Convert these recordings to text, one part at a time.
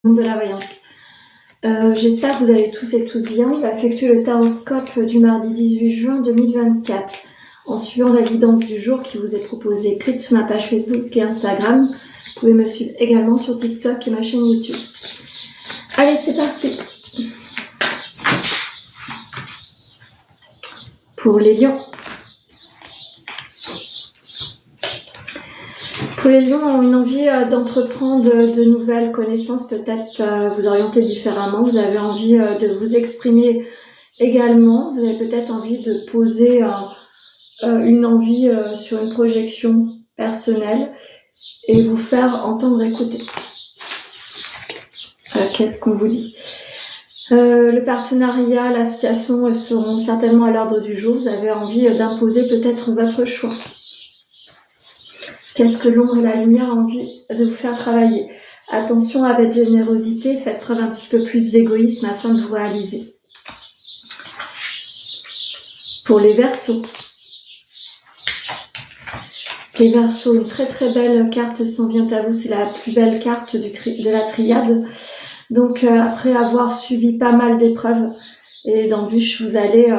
de la voyance. J'espère que vous allez tous et toutes bien. On va effectuer le taroscope du mardi 18 juin 2024 en suivant la guidance du jour qui vous est proposée écrite sur ma page Facebook et Instagram. Vous pouvez me suivre également sur TikTok et ma chaîne YouTube. Allez, c'est parti. Pour les lions. Pour les lions ont une envie d'entreprendre de nouvelles connaissances, peut-être vous orienter différemment. Vous avez envie de vous exprimer également. Vous avez peut-être envie de poser une envie sur une projection personnelle et vous faire entendre écouter. Qu'est-ce qu'on vous dit ? Le partenariat, l'association seront certainement à l'ordre du jour. Vous avez envie d'imposer peut-être votre choix. Qu'est-ce que l'ombre et la lumière ont envie de vous faire travailler ? Attention avec générosité, faites preuve un petit peu plus d'égoïsme afin de vous réaliser. Pour les Verseaux. Les Verseaux, une très très belle carte s'en vient à vous. C'est la plus belle carte de la triade. Donc après avoir subi pas mal d'épreuves et d'embûches, vous allez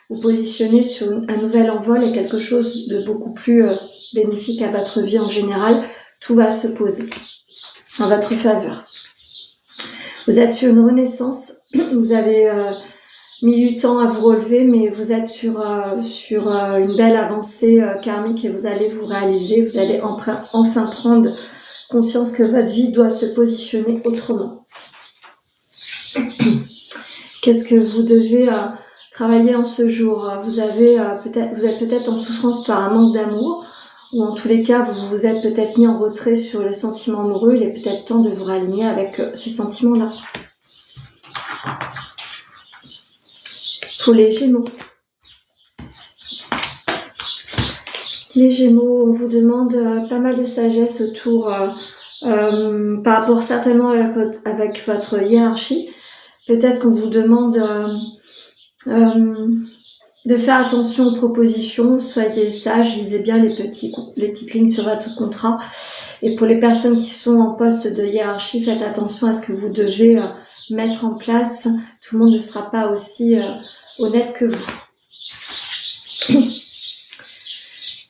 vous positionner sur un nouvel envol et quelque chose de beaucoup plus bénéfique à votre vie en général. Tout va se poser en votre faveur. Vous êtes sur une renaissance, vous avez mis du temps à vous relever, mais vous êtes sur une belle avancée karmique et vous allez vous réaliser, vous allez enfin prendre conscience que votre vie doit se positionner autrement. Qu'est-ce que vous devez travailler en ce jour ? Vous êtes peut-être en souffrance par un manque d'amour, ou en tous les cas, vous vous êtes peut-être mis en retrait sur le sentiment amoureux. Il est peut-être temps de vous réaligner avec ce sentiment-là. Pour les Gémeaux. Les Gémeaux, on vous demande pas mal de sagesse autour, par rapport certainement avec votre hiérarchie. Peut-être qu'on vous demande de faire attention aux propositions, soyez sages, lisez bien les petites lignes sur votre contrat. Et pour les personnes qui sont en poste de hiérarchie, faites attention à ce que vous devez mettre en place. Tout le monde ne sera pas aussi honnête que vous.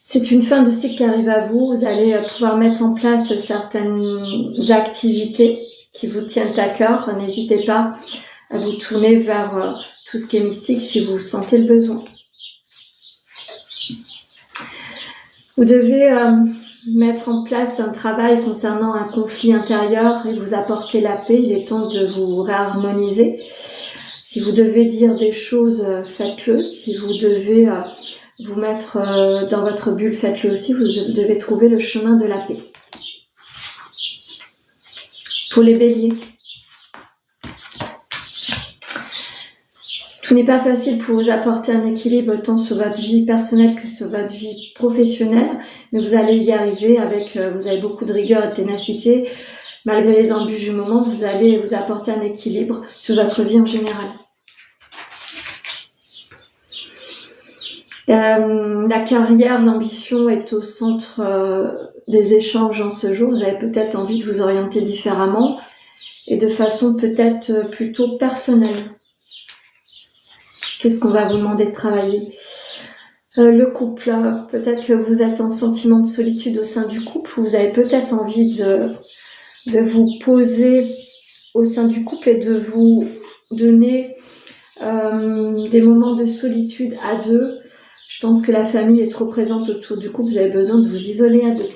C'est une fin de cycle qui arrive à vous. Vous allez pouvoir mettre en place certaines activités qui vous tiennent à cœur. N'hésitez pas à vous tourner vers tout ce qui est mystique si vous sentez le besoin. Vous devez mettre en place un travail concernant un conflit intérieur et vous apporter la paix. Il est temps de vous réharmoniser. Si vous devez dire des choses, faites-le. Si vous devez vous mettre dans votre bulle, faites-le aussi. Vous devez trouver le chemin de la paix. Pour les béliers. Tout n'est pas facile pour vous apporter un équilibre tant sur votre vie personnelle que sur votre vie professionnelle, mais vous allez y arriver vous avez beaucoup de rigueur et de ténacité. Malgré les embûches du moment, vous allez vous apporter un équilibre sur votre vie en général. La carrière, l'ambition est au centre des échanges en ce jour. Vous avez peut-être envie de vous orienter différemment et de façon peut-être plutôt personnelle. Qu'est-ce qu'on va vous demander de travailler ? Le couple, peut-être que vous êtes en sentiment de solitude au sein du couple, ou vous avez peut-être envie de vous poser au sein du couple et de vous donner des moments de solitude à deux. Je pense que la famille est trop présente autour du couple, vous avez besoin de vous isoler à deux.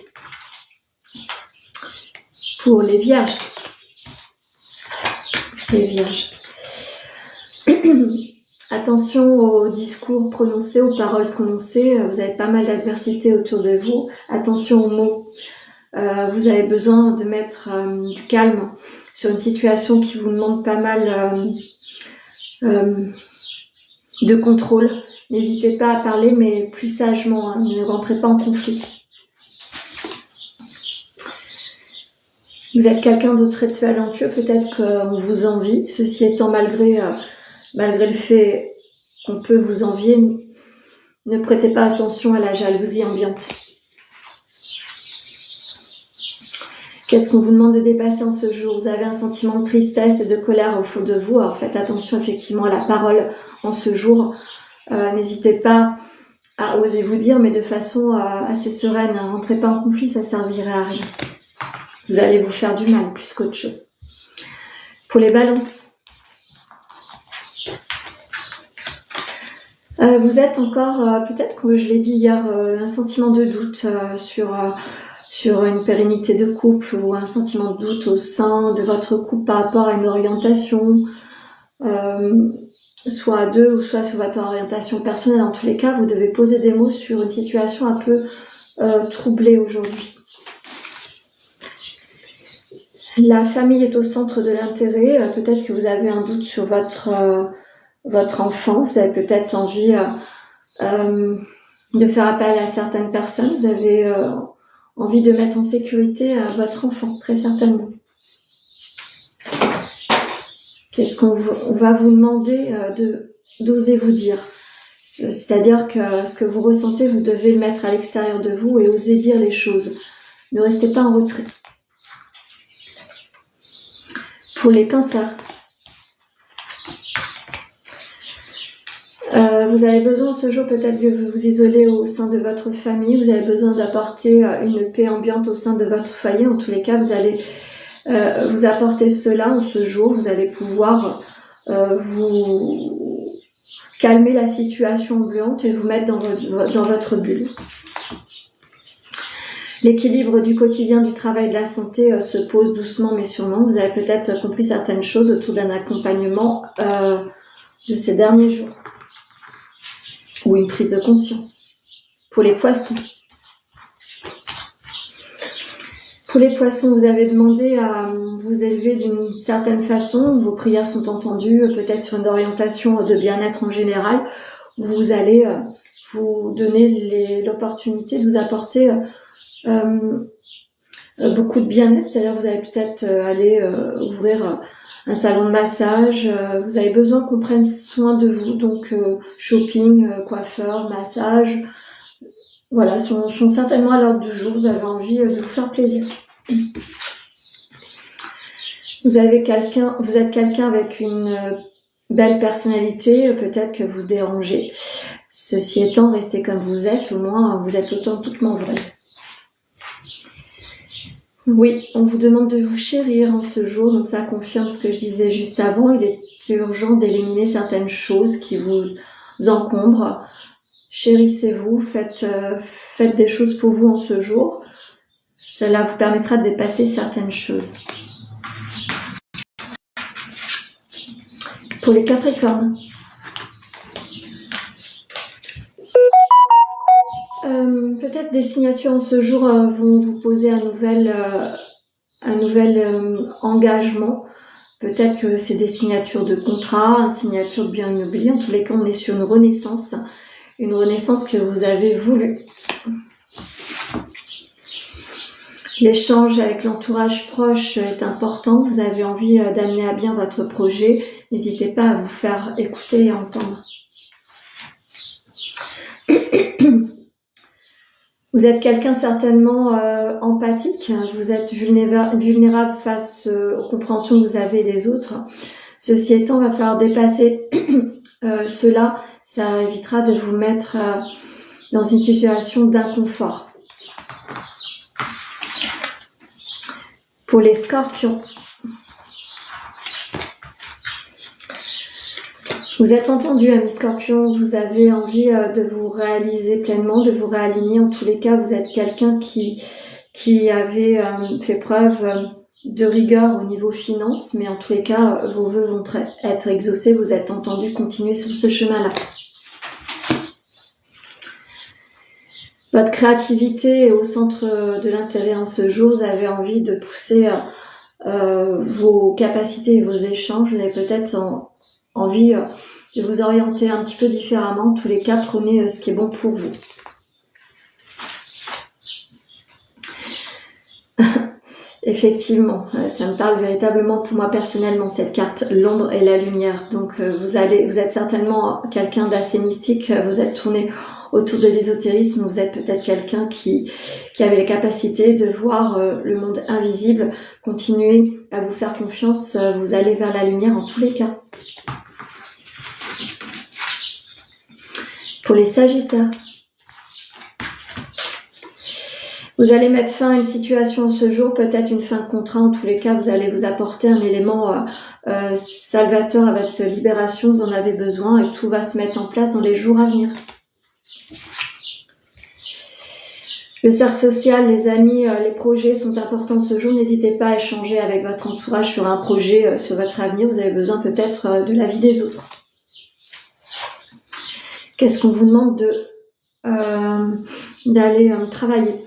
Pour les vierges. Les vierges. Attention aux discours prononcés, aux paroles prononcées. Vous avez pas mal d'adversité autour de vous. Attention aux mots. Vous avez besoin de mettre du calme sur une situation qui vous demande pas mal de contrôle. N'hésitez pas à parler, mais plus sagement. Ne rentrez pas en conflit. Vous êtes quelqu'un de très talentueux. Peut-être qu'on vous envie. Ceci étant, malgré le fait qu'on peut vous envier, ne prêtez pas attention à la jalousie ambiante. Qu'est-ce qu'on vous demande de dépasser en ce jour? Vous avez un sentiment de tristesse et de colère au fond de vous. Alors faites attention effectivement à la parole en ce jour. N'hésitez pas à oser vous dire, mais de façon assez sereine. Rentrez pas en conflit, ça servirait à rien. Vous allez vous faire du mal plus qu'autre chose. Pour les balances, vous êtes encore, peut-être que je l'ai dit hier, un sentiment de doute sur une pérennité de couple ou un sentiment de doute au sein de votre couple par rapport à une orientation, soit à deux ou soit sur votre orientation personnelle. En tous les cas, vous devez poser des mots sur une situation un peu troublée aujourd'hui. La famille est au centre de l'intérêt. Peut-être que vous avez un doute sur votre enfant. Vous avez peut-être envie de faire appel à certaines personnes. Vous avez envie de mettre en sécurité votre enfant, très certainement. Qu'est-ce qu'on va vous demander d'oser vous dire? C'est-à-dire que ce que vous ressentez, vous devez le mettre à l'extérieur de vous et oser dire les choses. Ne restez pas en retrait. Pour les cancers, vous avez besoin ce jour peut-être de vous isoler au sein de votre famille. Vous avez besoin d'apporter une paix ambiante au sein de votre foyer. En tous les cas, vous allez vous apporter cela en ce jour. Vous allez pouvoir vous calmer la situation ambiante et vous mettre dans votre bulle. L'équilibre du quotidien, du travail, de la santé se pose doucement mais sûrement. Vous avez peut-être compris certaines choses autour d'un accompagnement de ces derniers jours. Ou une prise de conscience. Pour les poissons. Pour les poissons, vous avez demandé à vous élever d'une certaine façon. Vos prières sont entendues, peut-être sur une orientation de bien-être en général. Vous allez vous donner l'opportunité de vous apporter beaucoup de bien-être, c'est-à-dire vous allez peut-être aller ouvrir un salon de massage, vous avez besoin qu'on prenne soin de vous, donc shopping, coiffeur, massage, voilà, sont certainement à l'ordre du jour, vous avez envie de vous faire plaisir. Vous êtes quelqu'un avec une belle personnalité, peut-être que vous dérangez. Ceci étant, restez comme vous êtes, au moins vous êtes authentiquement vrai. Oui, on vous demande de vous chérir en ce jour, donc ça confirme ce que je disais juste avant. Il est urgent d'éliminer certaines choses qui vous encombrent. Chérissez-vous, faites des choses pour vous en ce jour. Cela vous permettra de dépasser certaines choses. Pour les Capricornes, peut-être des signatures en ce jour vont vous poser un nouvel engagement. Peut-être que c'est des signatures de contrat, une signature de bien immobilier. En tous les cas, on est sur une renaissance que vous avez voulu. L'échange avec l'entourage proche est important. Vous avez envie d'amener à bien votre projet. N'hésitez pas à vous faire écouter et entendre. Vous êtes quelqu'un certainement empathique, vous êtes vulnérable face aux compréhensions que vous avez des autres. Ceci étant, il va falloir dépasser cela, ça évitera de vous mettre dans une situation d'inconfort. Pour les Scorpions, vous êtes entendu, amis Scorpions, vous avez envie de vous réaliser pleinement, de vous réaligner. En tous les cas, vous êtes quelqu'un qui avait fait preuve de rigueur au niveau finance, mais en tous les cas, vos vœux vont être exaucés, vous êtes entendu, continuez sur ce chemin-là. Votre créativité est au centre de l'intérêt en ce jour, vous avez envie de pousser vos capacités et vos échanges, vous avez peut-être envie de vous orienter un petit peu différemment. En tous les cas, prenez ce qui est bon pour vous. Effectivement, ça me parle véritablement pour moi personnellement, cette carte, l'ombre et la lumière. Donc vous êtes certainement quelqu'un d'assez mystique, vous êtes tourné autour de l'ésotérisme, vous êtes peut-être quelqu'un qui avait la capacité de voir le monde invisible. Continuez à vous faire confiance, vous allez vers la lumière en tous les cas. Pour les Sagittaires, vous allez mettre fin à une situation ce jour, peut-être une fin de contrat. En tous les cas, vous allez vous apporter un élément salvateur à votre libération. Vous en avez besoin et tout va se mettre en place dans les jours à venir. Le cercle social, les amis, les projets sont importants ce jour. N'hésitez pas à échanger avec votre entourage sur un projet, sur votre avenir. Vous avez besoin peut-être de l'avis des autres. Qu'est-ce qu'on vous demande d'aller travailler?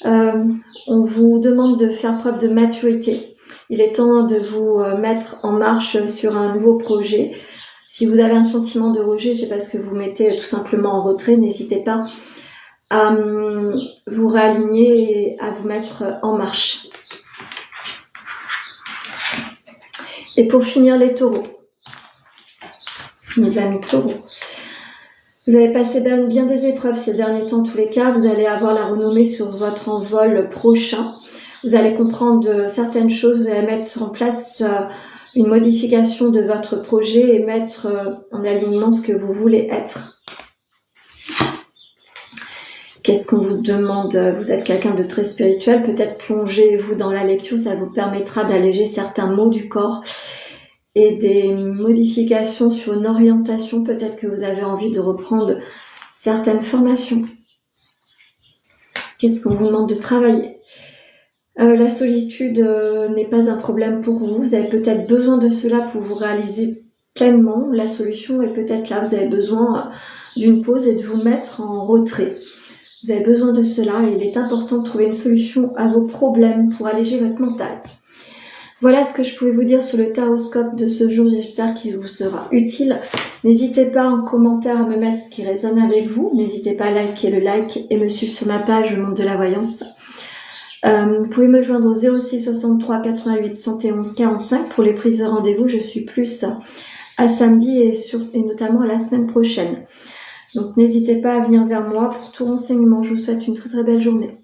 On vous demande de faire preuve de maturité. Il est temps de vous mettre en marche sur un nouveau projet. Si vous avez un sentiment de rejet, c'est parce que vous mettez tout simplement en retrait. N'hésitez pas à vous réaligner et à vous mettre en marche. Et pour finir, les taureaux. Mes amis taureaux. Vous avez passé bien des épreuves ces derniers temps, en tous les cas. Vous allez avoir la renommée sur votre envol prochain. Vous allez comprendre certaines choses. Vous allez mettre en place une modification de votre projet et mettre en alignement ce que vous voulez être. Qu'est-ce qu'on vous demande? Vous êtes quelqu'un de très spirituel. Peut-être plongez-vous dans la lecture. Ça vous permettra d'alléger certains maux du corps. Et des modifications sur une orientation, peut-être que vous avez envie de reprendre certaines formations. Qu'est-ce qu'on vous demande de travailler? La solitude n'est pas un problème pour vous. Vous avez peut-être besoin de cela pour vous réaliser pleinement. La solution est peut-être là. Vous avez besoin d'une pause et de vous mettre en retrait. Vous avez besoin de cela et il est important de trouver une solution à vos problèmes pour alléger votre mental. Voilà ce que je pouvais vous dire sur le taroscope de ce jour. J'espère qu'il vous sera utile. N'hésitez pas en commentaire à me mettre ce qui résonne avec vous. N'hésitez pas à liker le like et me suivre sur ma page Le Monde de la Voyance. Vous pouvez me joindre au 06 63 88 71 45 pour les prises de rendez-vous. Je suis plus à samedi et notamment à la semaine prochaine. Donc n'hésitez pas à venir vers moi pour tout renseignement. Je vous souhaite une très très belle journée.